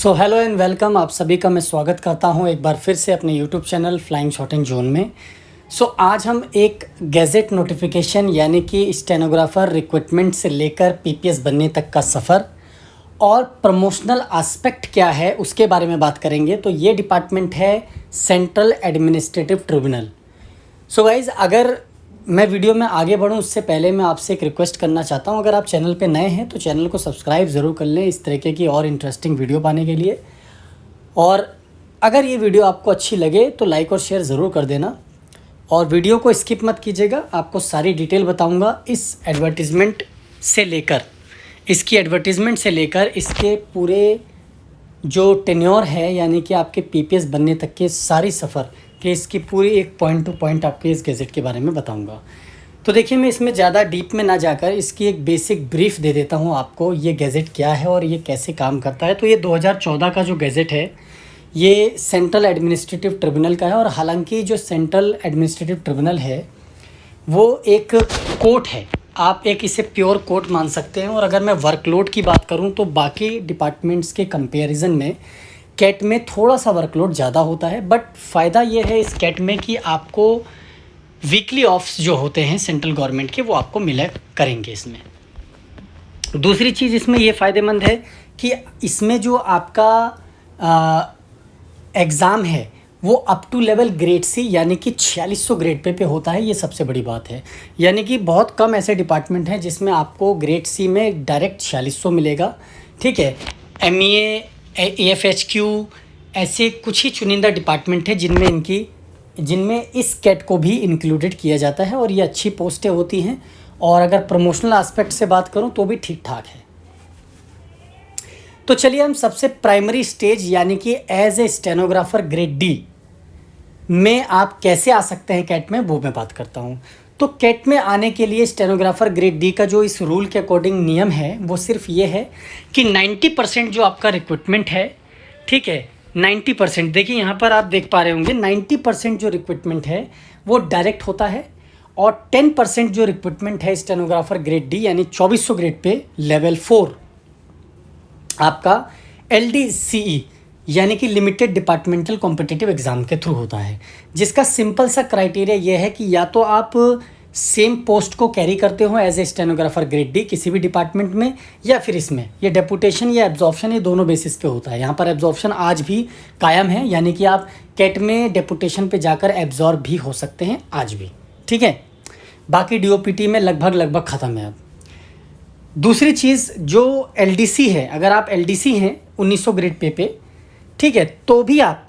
So hello and welcome, आप सभी का मैं स्वागत करता हूं एक बार फिर से अपने YouTube channel flying shooting zone में। आज हम एक गैजेट नोटिफिकेशन यानी कि स्टेनोग्राफर रिक्रूटमेंट से लेकर पीपीएस बनने तक का सफ़र और प्रमोशनल एस्पेक्ट क्या है उसके बारे में बात करेंगे। तो ये डिपार्टमेंट है सेंट्रल एडमिनिस्ट्रेटिव ट्रिब्यूनल। गाइज़, अगर मैं वीडियो में आगे बढ़ूं उससे पहले मैं आपसे एक रिक्वेस्ट करना चाहता हूं, अगर आप चैनल पे नए हैं तो चैनल को सब्सक्राइब ज़रूर कर लें इस तरीके की और इंटरेस्टिंग वीडियो पाने के लिए। और अगर ये वीडियो आपको अच्छी लगे तो लाइक और शेयर ज़रूर कर देना और वीडियो को स्किप मत कीजिएगा। आपको सारी डिटेल बताऊंगा इसकी एडवर्टीज़मेंट से लेकर इसके पूरे जो टेन्योर है यानी कि आपके पीपीएस बनने तक के सारी सफ़र कि इसकी पूरी एक पॉइंट टू पॉइंट आपके इस गैजेट के बारे में बताऊंगा। तो देखिए, मैं इसमें ज़्यादा डीप में ना जाकर इसकी एक बेसिक ब्रीफ दे देता हूं आपको, ये गैजेट क्या है और ये कैसे काम करता है। तो ये 2014 का जो गैजेट है ये सेंट्रल एडमिनिस्ट्रेटिव ट्रिब्यूनल का है। और हालांकि जो सेंट्रल एडमिनिस्ट्रेटिव ट्रिब्यूनल है वो एक कोर्ट है, आप एक इसे प्योर कोर्ट मान सकते हैं। और अगर मैं वर्कलोड की बात करूँ तो बाकी डिपार्टमेंट्स के कंपेरिजन में कैट में थोड़ा सा वर्कलोड ज़्यादा होता है। बट फ़ायदा ये है इस कैट में कि आपको वीकली ऑफ्स जो होते हैं सेंट्रल गवर्नमेंट के वो आपको मिला करेंगे इसमें। दूसरी चीज़ इसमें ये फ़ायदेमंद है कि इसमें जो आपका एग्ज़ाम है वो up to level grade C यानी कि 4600 ग्रेड पे होता है। ये सबसे बड़ी बात है, यानी कि बहुत कम ऐसे डिपार्टमेंट हैं जिसमें आपको ग्रेड सी में डायरेक्ट 4600 मिलेगा। ठीक है, एमईए एएफएचक्यू ऐसे कुछ ही चुनिंदा डिपार्टमेंट है जिनमें इस कैट को भी इंक्लूडेड किया जाता है और ये अच्छी पोस्टें होती हैं। और अगर प्रमोशनल एस्पेक्ट से बात करूं तो भी ठीक ठाक है। तो चलिए हम सबसे प्राइमरी स्टेज यानी कि as a stenographer grade D में आप कैसे आ सकते हैं कैट में, वो मैं बात करता हूं। तो कैट में आने के लिए स्टेनोग्राफर ग्रेड डी का जो इस रूल के अकॉर्डिंग नियम है वो सिर्फ ये है कि 90% जो आपका रिक्रूटमेंट है, ठीक है, 90%, देखिए यहाँ पर आप देख पा रहे होंगे 90% जो रिक्रूटमेंट है वो डायरेक्ट होता है और 10% जो रिक्रूटमेंट है स्टेनोग्राफर ग्रेड डी यानी 2400 ग्रेड पे लेवल 4 आपका LDCE यानी कि लिमिटेड डिपार्टमेंटल कॉम्पिटिटिव एग्ज़ाम के थ्रू होता है, जिसका सिंपल सा क्राइटेरिया ये है कि या तो आप सेम पोस्ट को कैरी करते हो as a stenographer grade D किसी भी डिपार्टमेंट में, या फिर इसमें ये डेपुटेशन या एब्जॉर्प्शन, ये दोनों बेसिस पे होता है। यहाँ पर एब्जॉर्प्शन आज भी कायम है, यानी कि आप कैट में डेपुटेशन पे जाकर एब्जॉर्ब भी हो सकते हैं आज भी। ठीक है, बाकी DOPT में लगभग ख़त्म है अब। दूसरी चीज़ जो LDC है, अगर आप LDC हैं 1900 ग्रेड पे, ठीक है, तो भी आप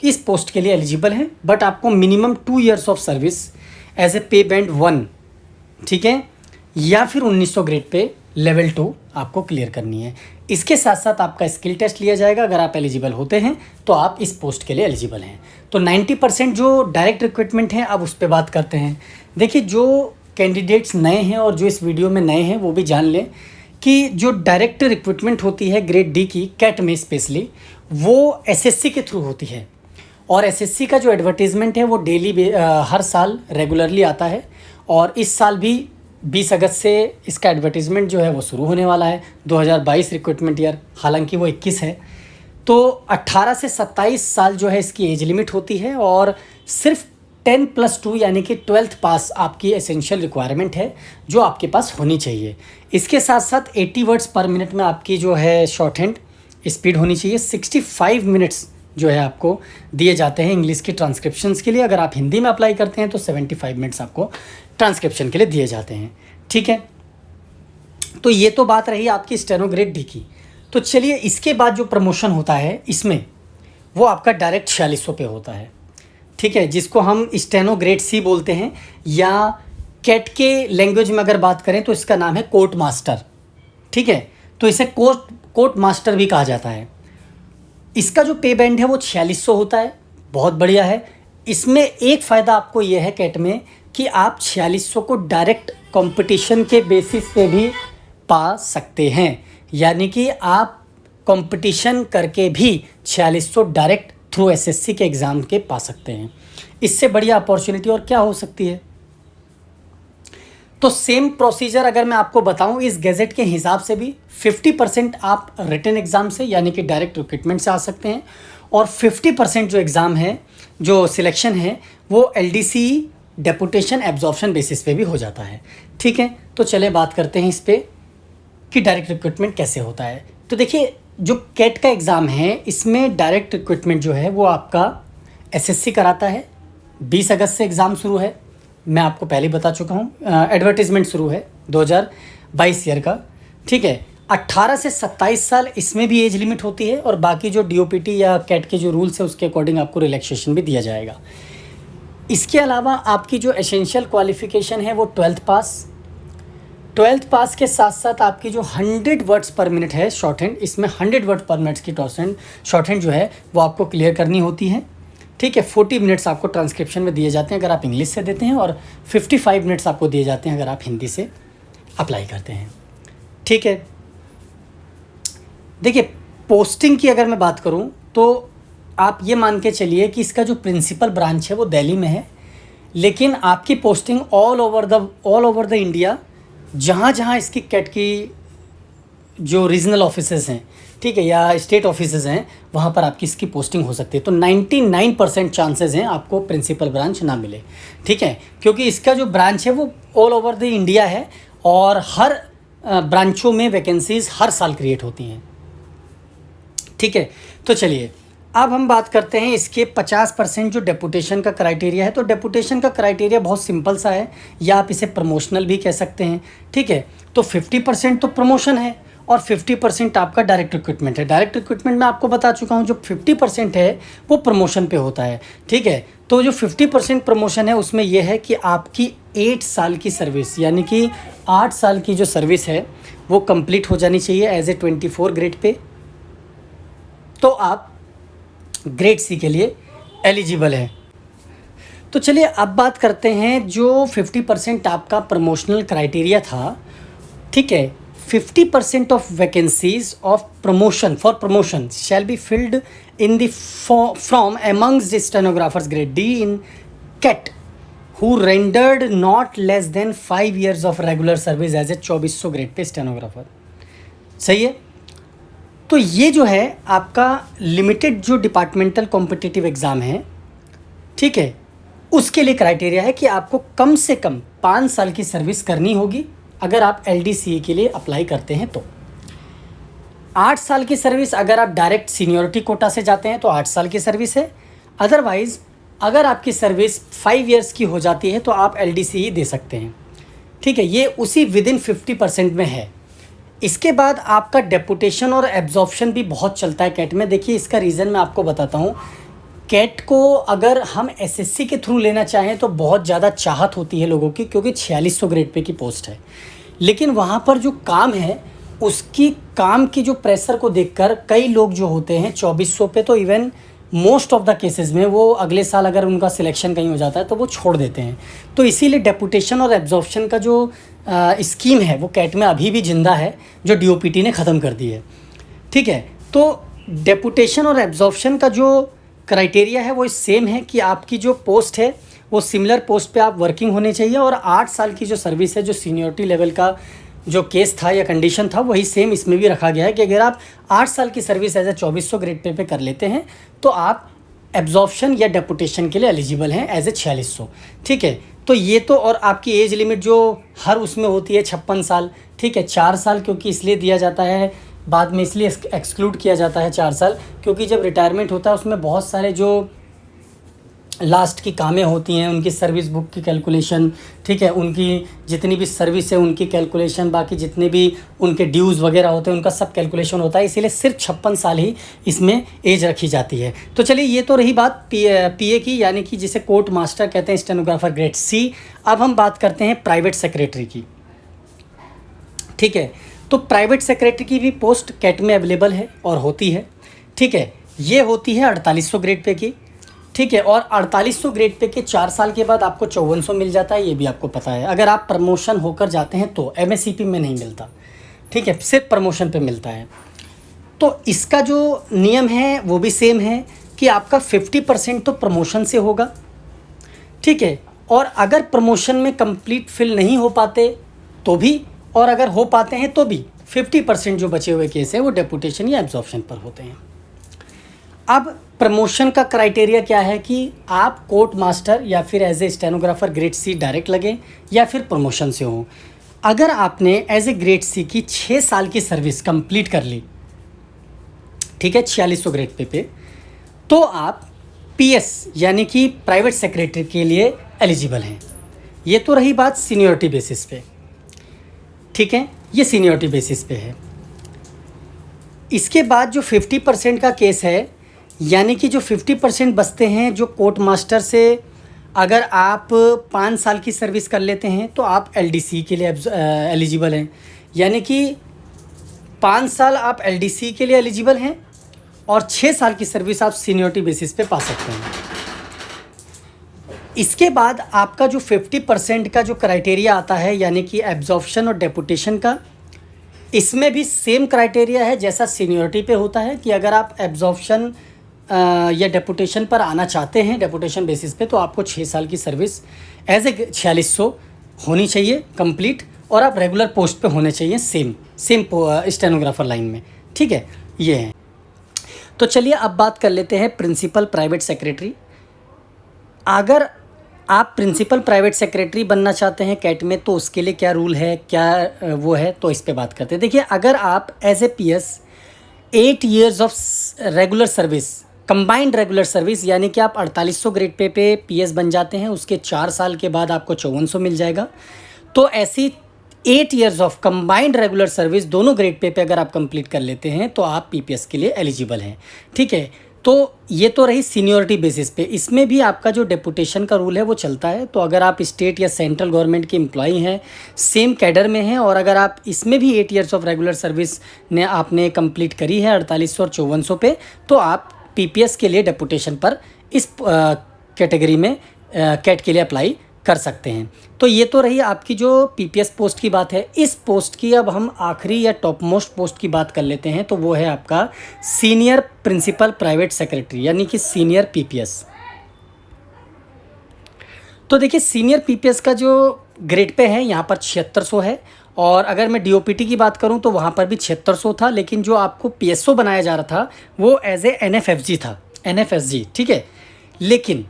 इस पोस्ट के लिए एलिजिबल हैं। बट आपको minimum 2 years of service as a pay band 1, ठीक है, या फिर 1900 ग्रेड पे लेवल 2 आपको क्लियर करनी है। इसके साथ साथ आपका स्किल टेस्ट लिया जाएगा। अगर आप एलिजिबल होते हैं तो आप इस पोस्ट के लिए एलिजिबल हैं। तो 90% जो डायरेक्ट रिक्रूटमेंट है, अब उस पर बात करते हैं। देखिए, जो कैंडिडेट्स नए हैं और जो इस वीडियो में नए हैं वो भी जान लें कि जो डायरेक्ट रिक्रूटमेंट होती है ग्रेड डी की कैट में स्पेशली, वो SSC के थ्रू होती है। और SSC का जो एडवर्टीज़मेंट है वो डेली हर साल रेगुलरली आता है। और इस साल भी 20 अगस्त से इसका एडवर्टीज़मेंट जो है वो शुरू होने वाला है, 2022 रिक्रूटमेंट ईयर, हालांकि वो 21 है। तो 18 से 27 साल जो है इसकी एज लिमिट होती है और सिर्फ 10+2 यानी कि 12th पास आपकी एसेंशियल रिक्वायरमेंट है जो आपके पास होनी चाहिए। इसके साथ साथ 80 वर्ड्स पर मिनट में आपकी जो है शॉर्ट हैंड स्पीड होनी चाहिए। 65 मिनट्स जो है आपको दिए जाते हैं इंग्लिश की ट्रांसक्रिप्शंस के लिए। अगर आप हिंदी में अप्लाई करते हैं तो 75 मिनट्स आपको ट्रांसक्रिप्शन के लिए दिए जाते हैं। ठीक है, तो ये तो बात रही आपकी स्टेनो ग्रेड डी की। तो चलिए, इसके बाद जो प्रमोशन होता है इसमें वो आपका डायरेक्ट 4600 पे होता है। ठीक है, जिसको हम स्टेनो ग्रेड सी बोलते हैं, या कैट के लैंग्वेज में अगर बात करें तो इसका नाम है कोर्ट मास्टर। ठीक है, तो इसे कोर्ट मास्टर भी कहा जाता है। इसका जो पे बैंड है वो 4600 होता है, बहुत बढ़िया है। इसमें एक फ़ायदा आपको ये है कैट में कि आप 4600 को डायरेक्ट कंपटीशन के बेसिस पे भी पा सकते हैं, यानी कि आप कंपटीशन करके भी 4600 डायरेक्ट थ्रू SSC के एग्ज़ाम के पा सकते हैं। इससे बढ़िया अपॉर्चुनिटी और क्या हो सकती है। तो सेम प्रोसीजर अगर मैं आपको बताऊं इस गैजेट के हिसाब से भी 50% आप रिटन एग्ज़ाम से यानी कि डायरेक्ट रिक्रूटमेंट से आ सकते हैं, और 50% जो एग्ज़ाम है, जो सिलेक्शन है, वो LDC डेपुटेशन एब्जॉर्प्शन बेसिस पे भी हो जाता है। ठीक है, तो चले बात करते हैं इस पे कि डायरेक्ट रिक्रूटमेंट कैसे होता है। तो देखिए, जो कैट का एग्ज़ाम है इसमें डायरेक्ट रिक्रूटमेंट जो है वो आपका SSC कराता है। 20 अगस्त से एग्ज़ाम शुरू है, मैं आपको पहले बता चुका हूँ। एडवर्टीज़मेंट शुरू है 2022 ईयर का। ठीक है, 18 से 27 साल इसमें भी एज लिमिट होती है, और बाकी जो DOPT या कैट के जो रूल्स है उसके अकॉर्डिंग आपको रिलैक्सेशन भी दिया जाएगा। इसके अलावा आपकी जो एसेंशियल क्वालिफ़िकेशन है वो 12th पास के साथ साथ आपकी जो 100 वर्ड्स पर मिनट है शॉर्ट हैंड, इसमें 100 वर्ड पर मिनट की शॉर्ट हैंड जो है वो आपको क्लियर करनी होती है। ठीक है, 40 मिनट्स आपको ट्रांसक्रिप्शन में दिए जाते हैं अगर आप इंग्लिश से देते हैं, और 55 मिनट्स आपको दिए जाते हैं अगर आप हिंदी से अप्लाई करते हैं। ठीक है, देखिए पोस्टिंग की अगर मैं बात करूं तो आप ये मान के चलिए कि इसका जो प्रिंसिपल ब्रांच है वो दिल्ली में है, लेकिन आपकी posting all over the India, जहाँ जहाँ इसकी कैट की जो रीजनल ऑफिसेज हैं, ठीक है, या स्टेट ऑफिसेज हैं, वहाँ पर आपकी इसकी पोस्टिंग हो सकती है। तो 99% चांसेस हैं आपको प्रिंसिपल ब्रांच ना मिले। ठीक है, क्योंकि इसका जो ब्रांच है वो ऑल ओवर द इंडिया है, और हर ब्रांचों में वैकेंसीज़ हर साल क्रिएट होती हैं। ठीक है, तो चलिए अब हम बात करते हैं इसके 50% जो डेपुटेशन का क्राइटेरिया है। तो डेपुटेशन का क्राइटेरिया बहुत सिंपल सा है, या आप इसे प्रमोशनल भी कह सकते हैं। ठीक है, तो 50% तो प्रमोशन है और 50% आपका डायरेक्ट रिक्रूटमेंट है। डायरेक्ट रिक्रूटमेंट में आपको बता चुका हूँ, जो 50% है वो प्रमोशन पे होता है। ठीक है, तो जो 50% प्रमोशन है उसमें यह है कि आपकी 8 साल की सर्विस, यानी कि 8 साल की जो सर्विस है वो कंप्लीट हो जानी चाहिए एज ए 24 ग्रेड पे, तो आप ग्रेड C के लिए एलिजिबल है। तो चलिए अब बात करते हैं जो 50% आपका प्रमोशनल क्राइटेरिया था। ठीक है, 50% of vacancies of promotion for promotion shall be filled in the from amongst stenographers grade D in cat who rendered not less than 5 years of regular service as a 2400 grade pay stenographer. सही है, तो ये जो है आपका limited जो departmental competitive exam है, ठीक है, उसके लिए क्राइटेरिया है कि आपको कम से कम 5 साल की सर्विस करनी होगी अगर आप LDCA के लिए अप्लाई करते हैं। तो 8 साल की सर्विस अगर आप डायरेक्ट सीनियरिटी कोटा से जाते हैं तो 8 साल की सर्विस है। अदरवाइज़ अगर आपकी सर्विस 5 years की हो जाती है तो आप LDCA दे सकते हैं। ठीक है, ये उसी विदिन 50% में है। इसके बाद आपका डेपुटेशन और एब्जॉर्प्शन भी बहुत चलता है कैट में। देखिए इसका रीज़न मैं आपको बताता हूँ। कैट को अगर हम SSC के थ्रू लेना चाहें तो बहुत ज़्यादा चाहत होती है लोगों की, क्योंकि 4600 ग्रेड पे की पोस्ट है, लेकिन वहाँ पर जो काम है उसकी काम की जो प्रेशर को देखकर कई लोग जो होते हैं 2400 पे, तो even most of the cases में वो अगले साल अगर उनका सिलेक्शन कहीं हो जाता है तो वो छोड़ देते हैं। तो इसीलिए डेपुटेशन और एब्जॉर्प्शन का जो स्कीम है वो कैट में अभी भी जिंदा है, जो DOPT ने ख़त्म कर दी है। ठीक है, तो डेपुटेशन और एब्जॉर्प्शन का जो क्राइटेरिया है वो सेम है कि आपकी जो पोस्ट है वो सिमिलर पोस्ट पे आप वर्किंग होने चाहिए, और 8 साल की जो सर्विस है, जो सीनियरिटी लेवल का जो केस था या कंडीशन था, वही सेम इसमें भी रखा गया है कि अगर आप 8 साल की सर्विस एज ए 2400 ग्रेड पे कर लेते हैं तो आप एब्जॉर्प्शन या डेपुटेशन के लिए एलिजिबल हैं एज ए 4600। ठीक है, तो ये तो, और आपकी एज लिमिट जो हर उसमें होती है 56 साल। ठीक है, 4 साल क्योंकि इसलिए दिया जाता है, बाद में इसलिए एक्सक्लूड किया जाता है 4 साल, क्योंकि जब रिटायरमेंट होता है उसमें बहुत सारे जो लास्ट की कामें होती हैं, उनकी सर्विस बुक की कैलकुलेशन, ठीक है, उनकी जितनी भी सर्विस है उनकी कैलकुलेशन, बाकी जितने भी उनके ड्यूज़ वगैरह होते हैं उनका सब कैलकुलेशन होता है, इसीलिए सिर्फ 56 साल ही इसमें एज रखी जाती है। तो चलिए ये तो रही बात PA की, यानी कि जिसे कोर्ट मास्टर कहते हैं, स्टेनोग्राफर ग्रेड C। अब हम बात करते हैं प्राइवेट सेक्रेटरी की। ठीक है, तो प्राइवेट सेक्रेटरी की भी पोस्ट कैट में अवेलेबल है और होती है। ठीक है, ये होती है 4800 ग्रेड पे की। ठीक है, और 4800 ग्रेड पे के 4 साल के बाद आपको 5400 मिल जाता है, ये भी आपको पता है। अगर आप प्रमोशन होकर जाते हैं तो MSCP में नहीं मिलता। ठीक है, सिर्फ प्रमोशन पे मिलता है। तो इसका जो नियम है वो भी सेम है कि आपका 50% तो प्रमोशन से होगा। ठीक है, और अगर प्रमोशन में कंप्लीट फिल नहीं हो पाते तो भी, और अगर हो पाते हैं तो भी 50% जो बचे हुए केस हैं वो डेपुटेशन या एब्जॉर्प्शन पर होते हैं। अब प्रमोशन का क्राइटेरिया क्या है कि आप कोर्ट मास्टर या फिर as a stenographer grade C direct लगे या फिर प्रमोशन से हो। अगर आपने एज ए ग्रेड सी की 6 साल की सर्विस कंप्लीट कर ली, ठीक है, 4600 ग्रेड पे, तो आप पीएस यानी कि प्राइवेट सेक्रेटरी के लिए एलिजिबल हैं। ये तो रही बात सीनियरिटी बेसिस पे, ठीक है, ये सीनियरिटी बेसिस पे है। इसके बाद जो 50% का केस है, यानी कि जो 50% बचते हैं, जो कोर्ट मास्टर से अगर आप 5 साल की सर्विस कर लेते हैं तो आप एलडीसी के लिए एलिजिबल हैं। यानी कि 5 साल आप एलडीसी के लिए एलिजिबल हैं और 6 साल की सर्विस आप सीनियरिटी बेसिस पे पा सकते हैं। इसके बाद आपका जो 50% का जो क्राइटेरिया आता है, यानी कि एब्जॉर्प्शन और डेपुटेशन का, इसमें भी सेम क्राइटेरिया है जैसा सीनियरिटी पे होता है कि अगर आप एब्जॉर्प्शन या डेपुटेशन पर आना चाहते हैं, डेपुटेशन बेसिस पे, तो आपको 6 साल की सर्विस एज ए 4600 होनी चाहिए कंप्लीट, और आप रेगुलर पोस्ट पे होने चाहिए सेम स्टेनोग्राफर लाइन में, ठीक है, ये है। तो चलिए अब बात कर लेते हैं प्रिंसिपल प्राइवेट सेक्रेटरी। अगर आप प्रिंसिपल प्राइवेट सेक्रेटरी बनना चाहते हैं कैट में, तो उसके लिए क्या रूल है, क्या वो है, तो इस पे बात करते हैं। देखिए, अगर आप as a PS 8 years of regular service, combined regular service, यानी कि आप 4800 ग्रेड पे पीएस बन जाते हैं, उसके 4 साल के बाद आपको 5400 मिल जाएगा। तो ऐसी 8 years of combined regular service दोनों ग्रेड पे अगर आप कंप्लीट कर लेते हैं तो आप पीपीएस के लिए एलिजिबल हैं, ठीक है। तो ये तो रही सीनियरिटी बेसिस पे। इसमें भी आपका जो डेपुटेशन का रूल है वो चलता है। तो अगर आप स्टेट या सेंट्रल गवर्नमेंट के एम्प्लॉई हैं, सेम कैडर में हैं, और अगर आप इसमें भी 8 years ऑफ रेगुलर सर्विस ने आपने कंप्लीट करी है 4800 और 5400 पे, तो आप पीपीएस के लिए डेपुटेशन पर इस कैटेगरी में कैट के लिए अप्लाई कर सकते हैं। तो ये तो रही आपकी जो पीपीएस पोस्ट की बात है। इस पोस्ट की अब हम आखिरी या टॉप मोस्ट पोस्ट की बात कर लेते हैं, तो वो है आपका सीनियर प्रिंसिपल प्राइवेट सेक्रेटरी, यानी कि सीनियर पीपीएस। तो देखिए, सीनियर पीपीएस का जो ग्रेड पे है यहाँ पर 7600 है, और अगर मैं डीओपीटी की बात करूँ तो वहाँ पर भी 7600 था, लेकिन जो आपको पीएसओ बनाया जा रहा था वो एज ए एनएफएफजी था, एनएफएसजी, ठीक है। लेकिन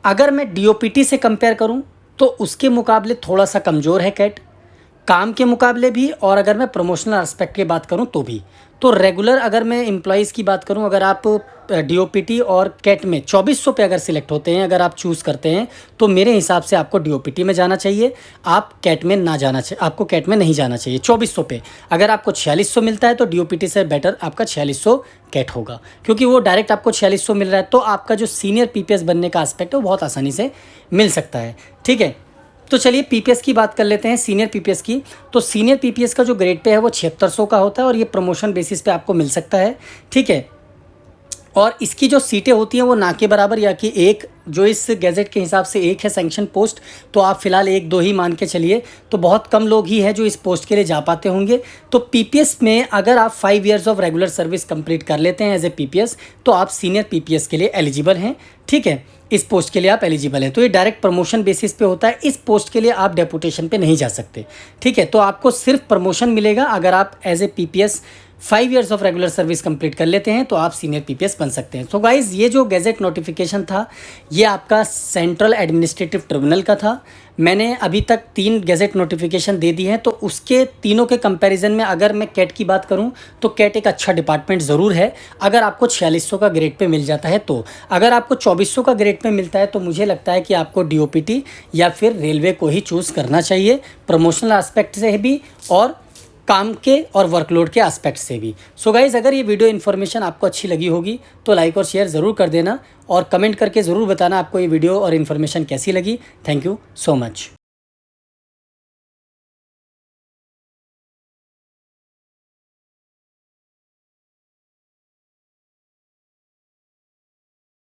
अगर मैं डीओपीटी से कंपेयर करूं तो उसके मुकाबले थोड़ा सा कमज़ोर है कैट, काम के मुकाबले भी, और अगर मैं प्रमोशनल एस्पेक्ट की बात करूं तो भी। तो रेगुलर अगर मैं एम्प्लॉइज़ की बात करूं, अगर आप डीओपीटी और कैट में 2400 पे अगर सिलेक्ट होते हैं, अगर आप चूज़ करते हैं, तो मेरे हिसाब से आपको डीओपीटी में जाना चाहिए, आप कैट में ना जाना चाहिए, आपको कैट में नहीं जाना चाहिए 2400 पे। अगर आपको 4600 मिलता है तो डीओपीटी से बेटर आपका 4600 कैट होगा, क्योंकि वो डायरेक्ट आपको 4600 मिल रहा है। तो आपका जो सीनियर पीपीएस बनने का एस्पेक्ट है वो बहुत आसानी से मिल सकता है, ठीक है। तो चलिए पीपीएस की बात कर लेते हैं, सीनियर पीपीएस की। तो सीनियर पीपीएस का जो ग्रेड पे है वो 7600 का होता है, और ये प्रमोशन बेसिस पे आपको मिल सकता है, ठीक है। और इसकी जो सीटें होती हैं वो ना के बराबर, या कि एक जो इस गैजेट के हिसाब से एक है सैंक्शन पोस्ट, तो आप फिलहाल 1-2 ही मान के चलिए। तो बहुत कम लोग ही हैं जो इस पोस्ट के लिए जा पाते होंगे। तो पीपीएस में अगर आप 5 years of regular service complete कर लेते हैं एज ए पीपीएस, तो आप सीनियर पीपीएस के लिए एलिजिबल हैं, ठीक है। इस पोस्ट के लिए आप एलिजिबल हैं। तो ये डायरेक्ट प्रमोशन बेसिस पे होता है। इस पोस्ट के लिए आप डेपुटेशन पे नहीं जा सकते, ठीक है। तो आपको सिर्फ प्रमोशन मिलेगा अगर आप as a PPS 5 years of regular service complete कर लेते हैं, तो आप सीनियर पीपीएस बन सकते हैं। तो गाइज़, ये जो गैजेट नोटिफिकेशन था ये आपका सेंट्रल एडमिनिस्ट्रेटिव ट्रिब्यूनल का था। मैंने अभी तक 3 गैजेट नोटिफिकेशन दे दी हैं, तो उसके तीनों के कंपैरिजन में अगर मैं कैट की बात करूं तो कैट एक अच्छा डिपार्टमेंट ज़रूर है, अगर आपको 4600 का ग्रेड पे मिल जाता है तो। अगर आपको 2400 का ग्रेड पे मिलता है तो मुझे लगता है कि आपको डीओपीटी या फिर रेलवे को ही चूज़ करना चाहिए, प्रमोशनल एस्पेक्ट से भी और काम के और वर्कलोड के एस्पेक्ट से भी। सो गाइज़, अगर ये वीडियो इन्फॉर्मेशन आपको अच्छी लगी होगी तो लाइक और शेयर ज़रूर कर देना, और कमेंट करके ज़रूर बताना आपको ये वीडियो और इन्फॉर्मेशन कैसी लगी। Thank you so much.